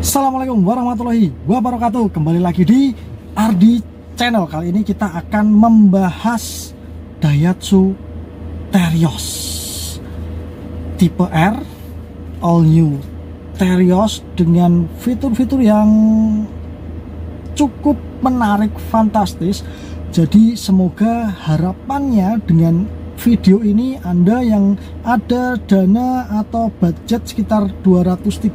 Assalamualaikum warahmatullahi wabarakatuh. Kembali lagi di Ardi Channel. Kali ini kita akan membahas Daihatsu Terios tipe R, all new Terios dengan fitur-fitur yang cukup menarik, fantastis. Jadi semoga harapannya dengan video ini Anda yang ada dana atau budget sekitar 230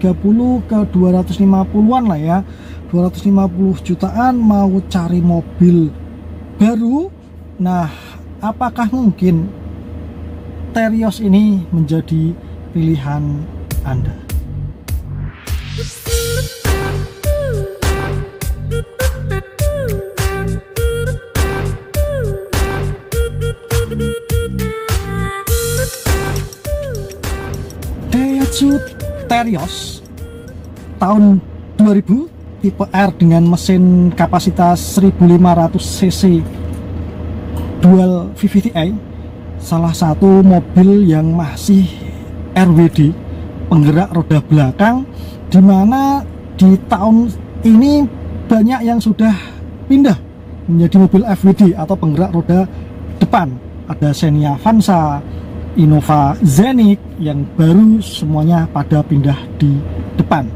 ke 250-an lah ya, 250 jutaan mau cari mobil baru. Nah, apakah mungkin Terios ini menjadi pilihan Anda? Daihatsu Terios tahun 2000 tipe R dengan mesin kapasitas 1500 cc dual VVTi, salah satu mobil yang masih RWD, penggerak roda belakang, dimana di tahun ini banyak yang sudah pindah menjadi mobil FWD atau penggerak roda depan. Ada Xenia Avanza, Innova Zenith yang baru, semuanya pada pindah di depan.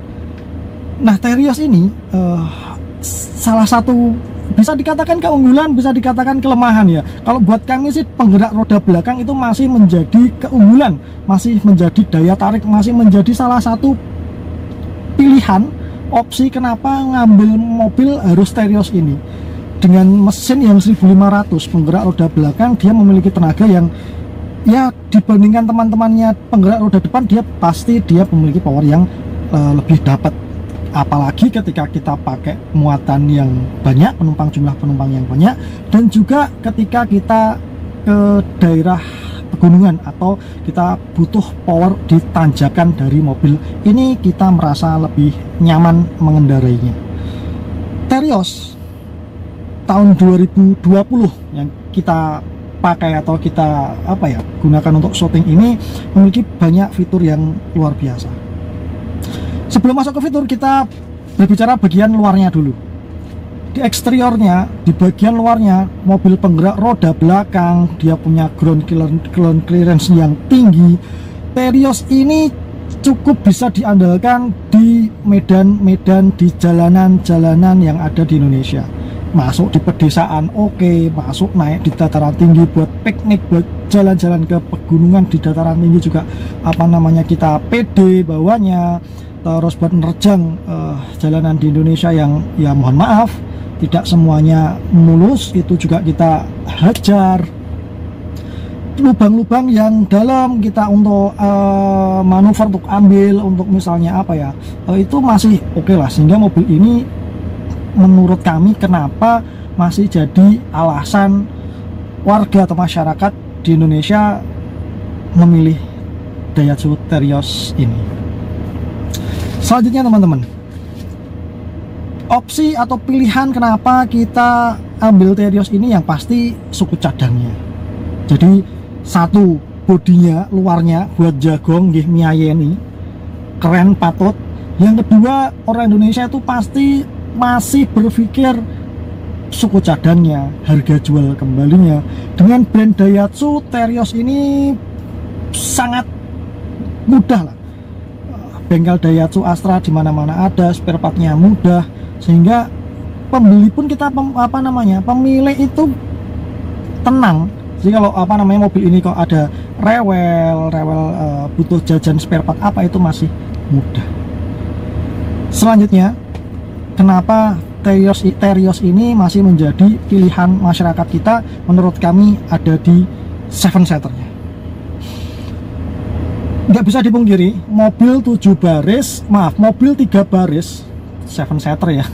Nah, Terios ini salah satu bisa dikatakan keunggulan, bisa dikatakan kelemahan ya. Kalau buat kami sih penggerak roda belakang itu masih menjadi keunggulan, masih menjadi daya tarik, masih menjadi salah satu pilihan opsi kenapa ngambil mobil harus Terios ini. Dengan mesin yang 1500 penggerak roda belakang, dia memiliki tenaga yang ya dibandingkan teman-temannya penggerak roda depan, dia pasti memiliki power yang lebih dapat. Apalagi ketika kita pakai muatan yang banyak, jumlah penumpang yang banyak, dan juga ketika kita ke daerah pegunungan atau kita butuh power di tanjakan dari mobil ini, kita merasa lebih nyaman mengendarainya. Terios tahun 2020 yang kita pakai atau kita gunakan untuk syuting ini memiliki banyak fitur yang luar biasa. Sebelum masuk ke fitur, kita berbicara bagian luarnya dulu. Di eksteriornya, di bagian luarnya, mobil penggerak roda belakang, dia punya ground clearance yang tinggi. Terios ini cukup bisa diandalkan di medan-medan, di jalanan-jalanan yang ada di Indonesia. Masuk di pedesaan oke, masuk naik di dataran tinggi buat piknik, buat jalan-jalan ke pegunungan di dataran tinggi juga kita pede bawanya. Terus buat menerjang jalanan di Indonesia yang ya mohon maaf tidak semuanya mulus, itu juga kita hajar. Lubang-lubang yang dalam kita untuk manuver, untuk ambil, untuk misalnya itu masih oke lah, sehingga mobil ini menurut kami kenapa masih jadi alasan warga atau masyarakat di Indonesia memilih Daihatsu Terios ini. Selanjutnya teman-teman, opsi atau pilihan kenapa kita ambil Terios ini yang pasti suku cadangnya. Jadi satu, bodinya, luarnya buat jagong nggih miyayeni, keren patut. Yang kedua, orang Indonesia itu pasti masih berpikir suku cadangnya, harga jual kembalinya. Dengan brand Daihatsu, Terios ini sangat mudah lah. Bengkel Daihatsu Astra di mana-mana ada, spare partnya mudah, sehingga pembeli pun kita pemilik itu tenang. Jadi kalau mobil ini kok ada rewel butuh jajan spare part itu masih mudah. Selanjutnya, kenapa Terios ini masih menjadi pilihan masyarakat kita? Menurut kami ada di 7-seaternya. Nggak bisa dipungkiri, mobil 3 baris 7-seater ya.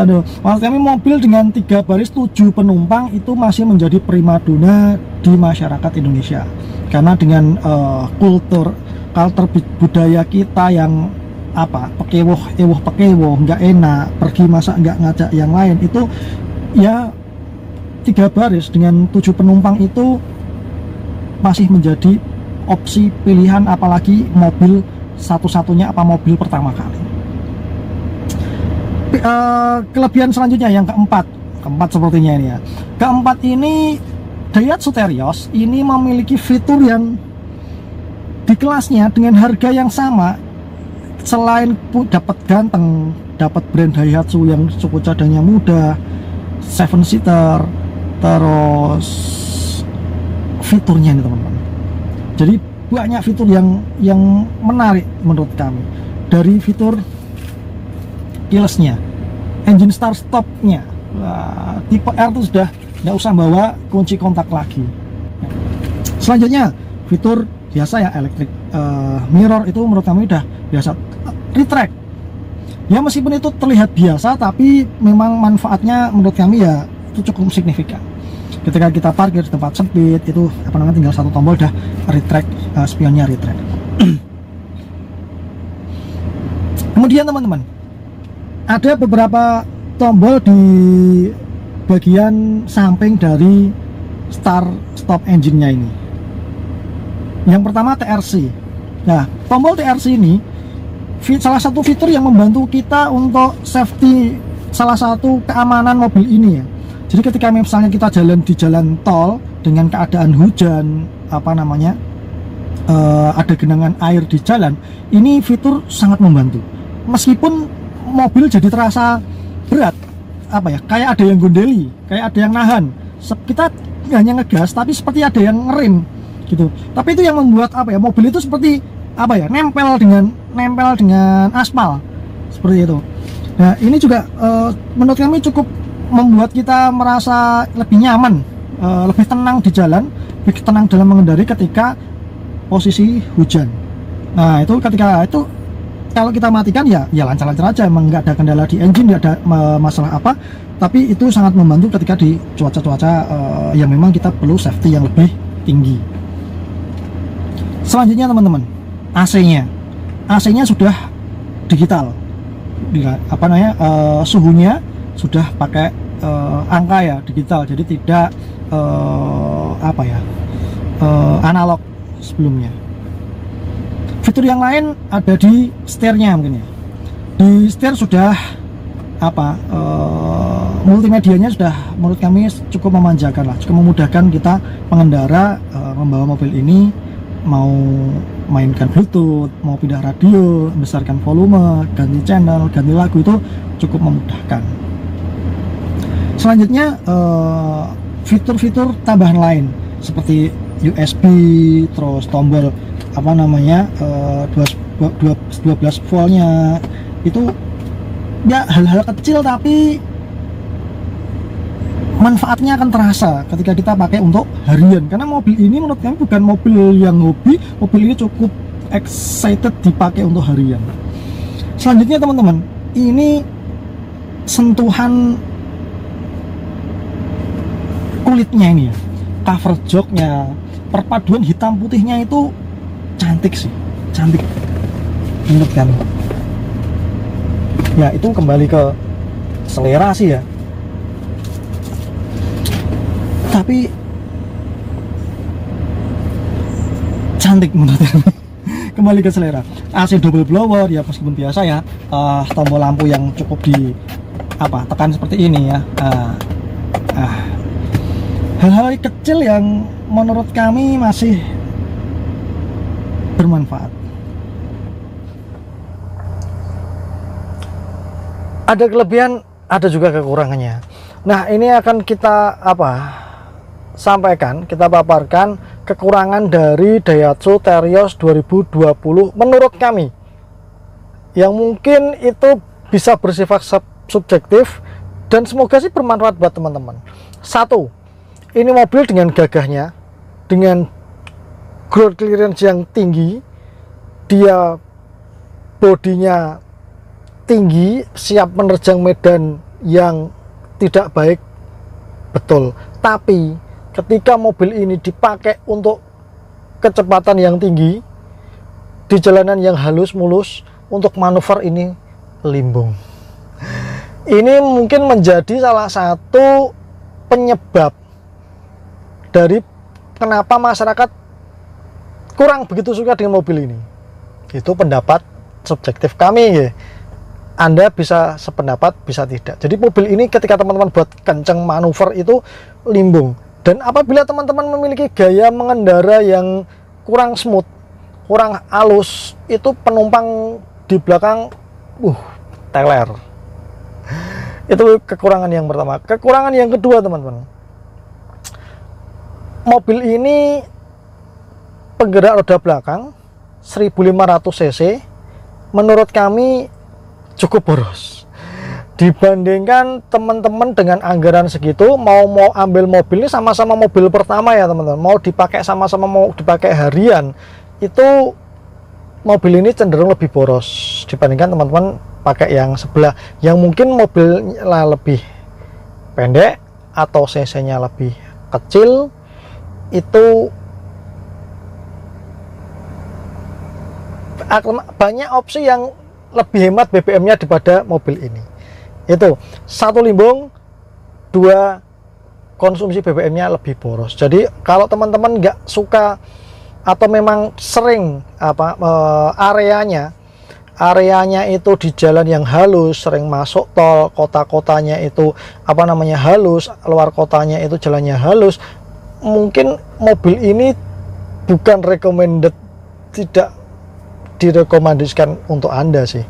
Aduh, maksud kami mobil dengan 3 baris 7 penumpang itu masih menjadi primadona di masyarakat Indonesia. Karena dengan kultur budaya kita yang pekewoh, nggak enak, pergi masa nggak ngajak yang lain, itu ya 3 baris dengan 7 penumpang itu masih menjadi opsi pilihan, apalagi mobil satu-satunya mobil pertama kali. Kelebihan selanjutnya yang keempat sepertinya ini ya. Keempat ini Daihatsu Terios ini memiliki fitur yang di kelasnya dengan harga yang sama. Selain dapat ganteng, dapat brand Daihatsu yang suku cadangnya mudah, 7 seater, terus fiturnya ini teman-teman. Jadi banyak fitur yang menarik menurut kami. Dari fitur keyless-nya, engine start stop-nya, tipe R itu sudah tidak usah bawa kunci kontak lagi. Selanjutnya fitur biasa ya, electric mirror itu menurut kami udah biasa. Retract ya, meskipun itu terlihat biasa tapi memang manfaatnya menurut kami ya itu cukup signifikan. Ketika kita parkir di tempat sempit itu tinggal satu tombol udah retract, spionnya retract. Kemudian teman-teman, ada beberapa tombol di bagian samping dari start stop engine-nya ini. Yang pertama TRC. Nah, tombol TRC ini salah satu fitur yang membantu kita untuk safety, salah satu keamanan mobil ini ya. Jadi ketika misalnya kita jalan di jalan tol dengan keadaan hujan, ada genangan air di jalan, ini fitur sangat membantu. Meskipun mobil jadi terasa berat, kayak ada yang gondeli, kayak ada yang nahan. Kita hanya ngegas, tapi seperti ada yang ngerem gitu. Tapi itu yang membuat mobil itu seperti nempel dengan aspal seperti itu. Nah, ini juga menurut kami cukup membuat kita merasa lebih nyaman, lebih tenang di jalan, lebih tenang dalam mengendari ketika posisi hujan. Nah, itu ketika itu kalau kita matikan ya lancar-lancar aja, emang nggak ada kendala di engine, nggak ada masalah apa. Tapi itu sangat membantu ketika di cuaca-cuaca yang memang kita perlu safety yang lebih tinggi. Selanjutnya teman-teman, AC-nya sudah digital, suhunya sudah pakai angka ya, digital, jadi tidak analog sebelumnya. Fitur yang lain ada di setirnya mungkin ya. Di setir sudah multimedianya sudah menurut kami cukup memanjakan lah, cukup memudahkan kita pengendara membawa mobil ini, mau mainkan Bluetooth, mau pindah radio, besarkan volume, ganti channel, ganti lagu, itu cukup memudahkan. Selanjutnya fitur-fitur tambahan lain seperti USB, terus tombol 12 voltnya, itu ya hal-hal kecil tapi manfaatnya akan terasa ketika kita pakai untuk harian, karena mobil ini menurut kami bukan mobil yang hobi, mobil ini cukup excited dipakai untuk harian. Selanjutnya teman-teman, ini sentuhan kulitnya ini ya, cover joknya, perpaduan hitam putihnya itu cantik sih, cantik menurut kami. Ya itu kembali ke selera sih ya, tapi cantik menurut kami. Kembali ke selera. AC double blower ya, meskipun biasa ya, tombol lampu yang cukup di tekan seperti ini ya. Hal-hal kecil yang menurut kami masih bermanfaat. Ada kelebihan, ada juga kekurangannya. Nah, ini akan kita sampaikan, kita paparkan kekurangan dari Daihatsu Terios 2020 menurut kami, yang mungkin itu bisa bersifat subjektif dan semoga sih bermanfaat buat teman-teman. Satu, ini mobil dengan gagahnya, dengan ground clearance yang tinggi, dia bodinya tinggi, siap menerjang medan yang tidak baik, betul. Tapi ketika mobil ini dipakai untuk kecepatan yang tinggi, di jalanan yang halus mulus, untuk manuver ini limbung. Ini mungkin menjadi salah satu penyebab dari kenapa masyarakat kurang begitu suka dengan mobil ini. Itu pendapat subjektif kami ya. Anda bisa sependapat, bisa tidak. Jadi mobil ini ketika teman-teman buat kenceng manuver itu limbung. Dan apabila teman-teman memiliki gaya mengendara yang kurang smooth, kurang halus, itu penumpang di belakang teler. Itu kekurangan yang pertama. Kekurangan yang kedua, teman-teman, mobil ini penggerak roda belakang 1500 cc menurut kami cukup boros. Dibandingkan teman-teman dengan anggaran segitu mau ambil mobil ini sama-sama mobil pertama ya teman-teman, mau dipakai sama-sama mau dipakai harian, itu mobil ini cenderung lebih boros dibandingkan teman-teman pakai yang sebelah yang mungkin mobilnya lebih pendek atau cc-nya lebih kecil. Itu banyak opsi yang lebih hemat BBM-nya daripada mobil ini. Itu satu limbung, dua konsumsi BBM-nya lebih boros. Jadi kalau teman-teman nggak suka atau memang sering areanya itu di jalan yang halus, sering masuk tol, kota-kotanya itu halus, luar kotanya itu jalannya halus, mungkin mobil ini bukan recommended, tidak direkomendasikan untuk Anda sih.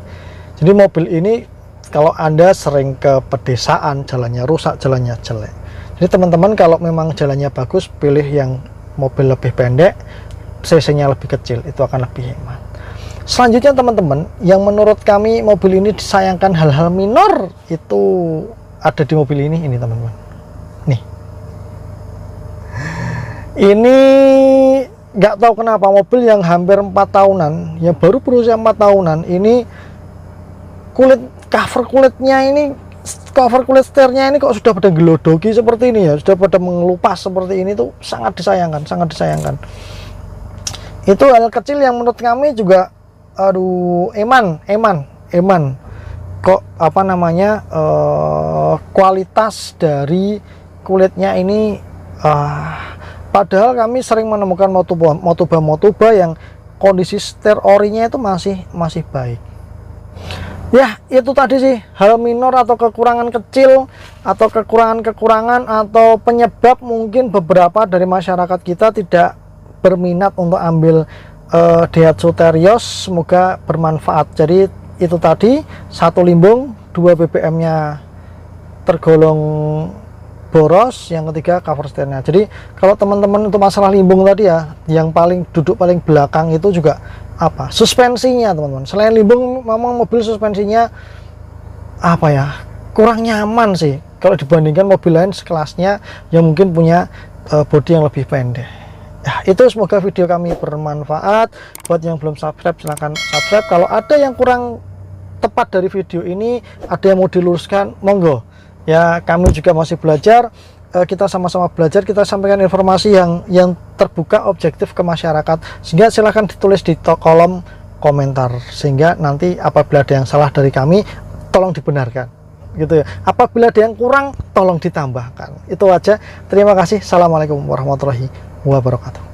Jadi mobil ini kalau Anda sering ke pedesaan, jalannya rusak, jalannya jelek. Jadi teman-teman kalau memang jalannya bagus, pilih yang mobil lebih pendek, cc-nya lebih kecil, itu akan lebih hemat. Selanjutnya teman-teman, yang menurut kami mobil ini disayangkan hal-hal minor itu ada di mobil ini teman-teman. Nih, ini nggak tahu kenapa mobil yang hampir 4 tahunan, yang baru berusia 4 tahunan ini, cover kulit setirnya ini kok sudah pada gelodogi seperti ini ya, sudah pada mengelupas seperti ini, tuh sangat disayangkan. Itu hal kecil yang menurut kami juga eman kok kualitas dari kulitnya ini, padahal kami sering menemukan Motoba yang kondisi setir orinya itu masih baik. Ya, itu tadi sih hal minor atau kekurangan kecil atau kekurangan atau penyebab mungkin beberapa dari masyarakat kita tidak berminat untuk ambil Daihatsu Terios. Semoga bermanfaat. Jadi itu tadi, satu limbung, dua BBM-nya tergolong boros, yang ketiga cover setirnya. Jadi kalau teman-teman untuk masalah limbung tadi ya, yang duduk paling belakang itu juga suspensinya teman-teman. Selain limbung, memang mobil suspensinya kurang nyaman sih kalau dibandingkan mobil lain sekelasnya yang mungkin punya bodi yang lebih pendek. Ya, itu semoga video kami bermanfaat. Buat yang belum subscribe, silahkan subscribe. Kalau ada yang kurang tepat dari video ini, ada yang mau diluruskan, monggo ya. Kami juga masih belajar, kita sama-sama belajar, kita sampaikan informasi yang terbuka, objektif ke masyarakat, sehingga silahkan ditulis di kolom komentar, sehingga nanti apabila ada yang salah dari kami, tolong dibenarkan gitu ya. Apabila ada yang kurang, tolong ditambahkan. Itu aja, terima kasih. Assalamualaikum warahmatullahi wabarakatuh.